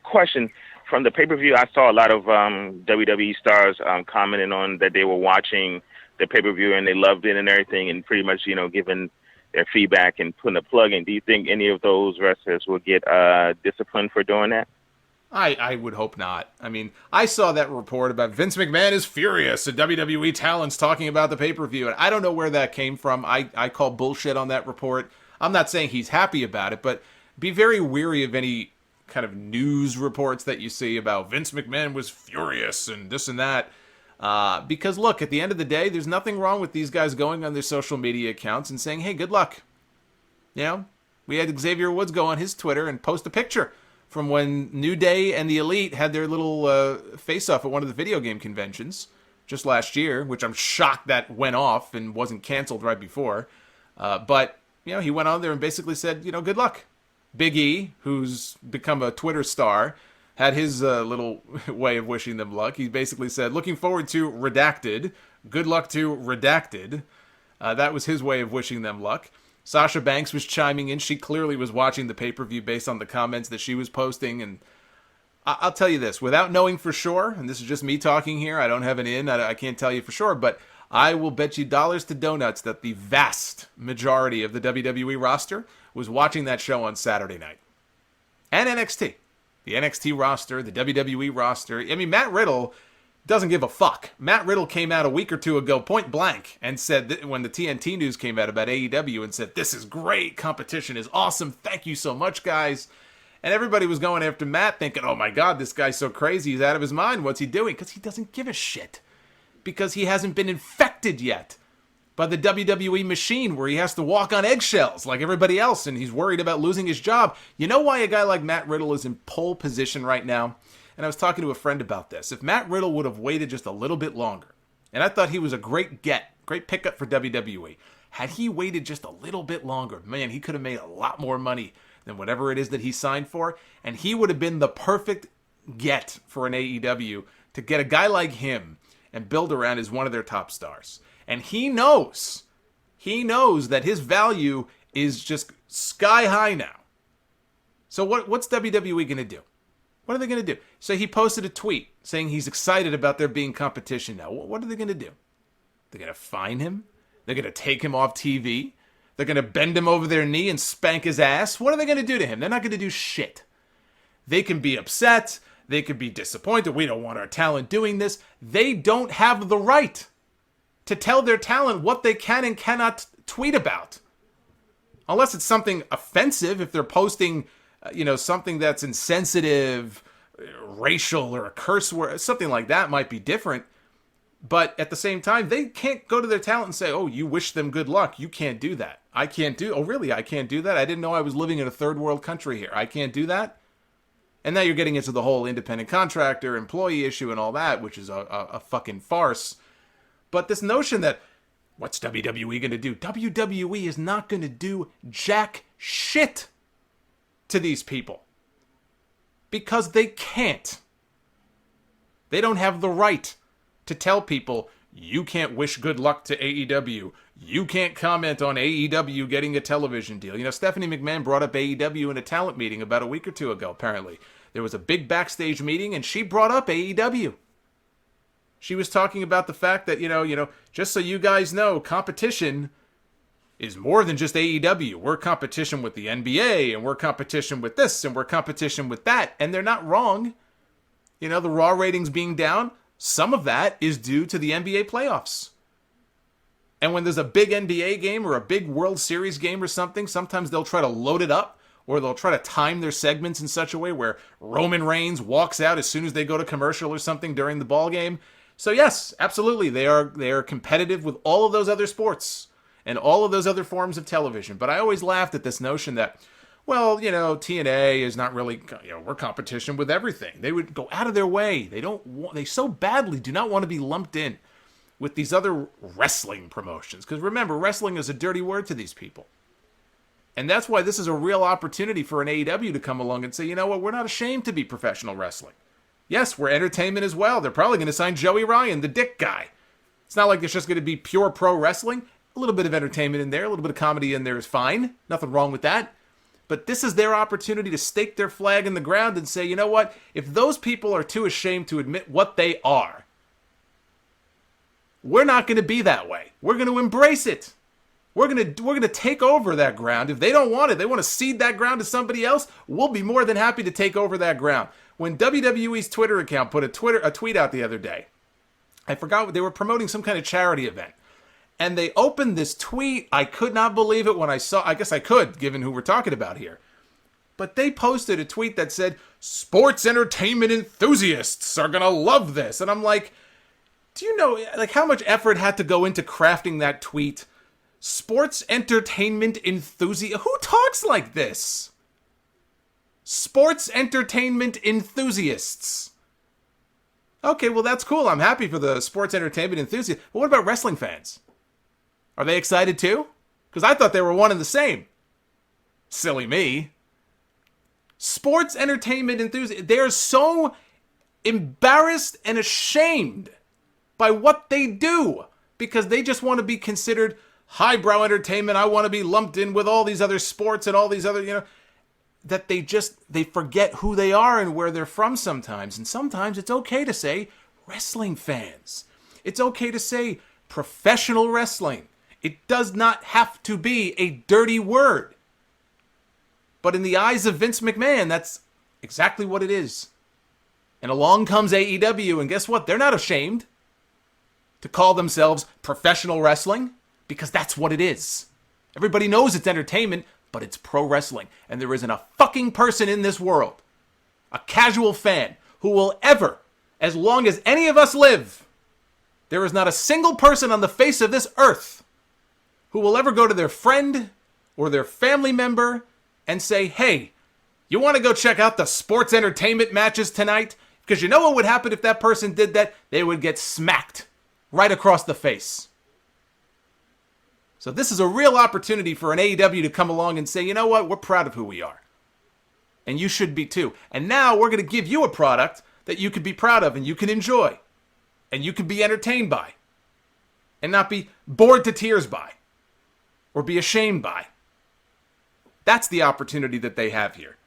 question. From the pay-per-view, I saw a lot of WWE stars commenting on that they were watching the pay-per-view and they loved it and everything, and pretty much, giving their feedback and putting a plug in. Do you think any of those wrestlers will get disciplined for doing that? I would hope not. I mean, I saw that report about Vince McMahon is furious at WWE talents talking about the pay-per-view, and I don't know where that came from. I call bullshit on that report. I'm not saying he's happy about it, but be very wary of any kind of news reports that you see about Vince McMahon was furious and this and that. Because look, at the end of the day, there's nothing wrong with these guys going on their social media accounts and saying, hey, good luck. We had Xavier Woods go on his Twitter and post a picture from when New Day and the Elite had their little face-off at one of the video game conventions just last year, which I'm shocked that went off and wasn't canceled right before. But he went on there and basically said, good luck. Big E, who's become a Twitter star, had his little way of wishing them luck. He basically said, looking forward to Redacted. Good luck to Redacted. That was his way of wishing them luck. Sasha Banks was chiming in. She clearly was watching the pay-per-view based on the comments that she was posting. And I'll tell you this, without knowing for sure, and this is just me talking here, I don't have an in, I can't tell you for sure, but I will bet you dollars to donuts that the vast majority of the WWE roster was watching that show on Saturday night. And NXT. The NXT roster, the WWE roster. I mean, Matt Riddle doesn't give a fuck. Matt Riddle came out a week or two ago, point blank, and said that when the TNT news came out about AEW and said, this is great, competition is awesome, thank you so much, guys. And everybody was going after Matt thinking, oh my God, this guy's so crazy, he's out of his mind, what's he doing? Because he doesn't give a shit. Because he hasn't been infected yet by the WWE machine where he has to walk on eggshells like everybody else and he's worried about losing his job. You know why a guy like Matt Riddle is in pole position right now? And I was talking to a friend about this. If Matt Riddle would have waited just a little bit longer, and I thought he was a great pickup for WWE. Had he waited just a little bit longer, man, he could have made a lot more money than whatever it is that he signed for, and he would have been the perfect get for an AEW to get a guy like him and build around as one of their top stars. And he knows that his value is just sky high now. So what's WWE going to do? What are they going to do? So he posted a tweet saying he's excited about there being competition now. What are they going to do? They're going to fine him? They're going to take him off TV? They're going to bend him over their knee and spank his ass? What are they going to do to him? They're not going to do shit. They can be upset. They could be disappointed. We don't want our talent doing this. They don't have the right to tell their talent what they can and cannot tweet about. Unless it's something offensive, if they're posting, something that's insensitive, racial, or a curse word, something like that might be different. But at the same time, they can't go to their talent and say, oh, you wish them good luck. You can't do that. I can't do, oh really, I can't do that? I didn't know I was living in a third world country here. I can't do that? And now you're getting into the whole independent contractor, employee issue and all that, which is a fucking farce. But this notion that, what's WWE going to do? WWE is not going to do jack shit to these people. Because they can't. They don't have the right to tell people, you can't wish good luck to AEW. You can't comment on AEW getting a television deal. Stephanie McMahon brought up AEW in a talent meeting about a week or two ago, apparently. There was a big backstage meeting, and she brought up AEW. She was talking about the fact that, just so you guys know, competition is more than just AEW. We're competition with the NBA, and we're competition with this, and we're competition with that. And they're not wrong. The Raw ratings being down, some of that is due to the NBA playoffs. And when there's a big NBA game or a big World Series game or something, sometimes they'll try to load it up, or they'll try to time their segments in such a way where Roman Reigns walks out as soon as they go to commercial or something during the ball game. So yes, absolutely, they are competitive with all of those other sports and all of those other forms of television. But I always laughed at this notion that, well, TNA is not really, we're competition with everything. They would go out of their way. They so badly do not want to be lumped in with these other wrestling promotions. Because remember, wrestling is a dirty word to these people. And that's why this is a real opportunity for an AEW to come along and say, you know what, we're not ashamed to be professional wrestling. Yes, we're entertainment as well. They're probably going to sign Joey Ryan, the dick guy. It's not like it's just going to be pure pro wrestling. A little bit of entertainment in there, a little bit of comedy in there is fine. Nothing wrong with that. But this is their opportunity to stake their flag in the ground and say, you know what? If those people are too ashamed to admit what they are, we're not going to be that way. We're going to embrace it. We're going to take over that ground. If they don't want it, they want to cede that ground to somebody else, we'll be more than happy to take over that ground. When WWE's Twitter account put a tweet out the other day, I forgot, they were promoting some kind of charity event. And they opened this tweet. I could not believe it when I saw. I guess I could, given who we're talking about here. But they posted a tweet that said, "Sports entertainment enthusiasts are going to love this." And I'm like, do you know like how much effort had to go into crafting that tweet? Sports entertainment enthusiast. Who talks like this? Sports entertainment enthusiasts. Okay, well, that's cool. I'm happy for the sports entertainment enthusiasts. But what about wrestling fans? Are they excited too? Because I thought they were one and the same. Silly me. Sports entertainment enthusiasts, they are so embarrassed and ashamed by what they do because they just want to be considered highbrow entertainment. I want to be lumped in with all these other sports and all these other, that they forget who they are and where they're from sometimes. And sometimes it's okay to say wrestling fans. It's okay to say professional wrestling. It does not have to be a dirty word. But in the eyes of Vince McMahon, that's exactly what it is. And along comes AEW, and guess what? They're not ashamed to call themselves professional wrestling because that's what it is. Everybody knows it's entertainment, but it's pro wrestling. And there isn't a fucking person in this world, a casual fan, who will ever, as long as any of us live, there is not a single person on the face of this earth who will ever go to their friend or their family member and say, "Hey, you want to go check out the sports entertainment matches tonight?" Because you know what would happen if that person did that? They would get smacked right across the face. So this is a real opportunity for an AEW to come along and say, you know what? We're proud of who we are. And you should be too. And now we're going to give you a product that you can be proud of and you can enjoy. And you can be entertained by. And not be bored to tears by. Or be ashamed by. That's the opportunity that they have here.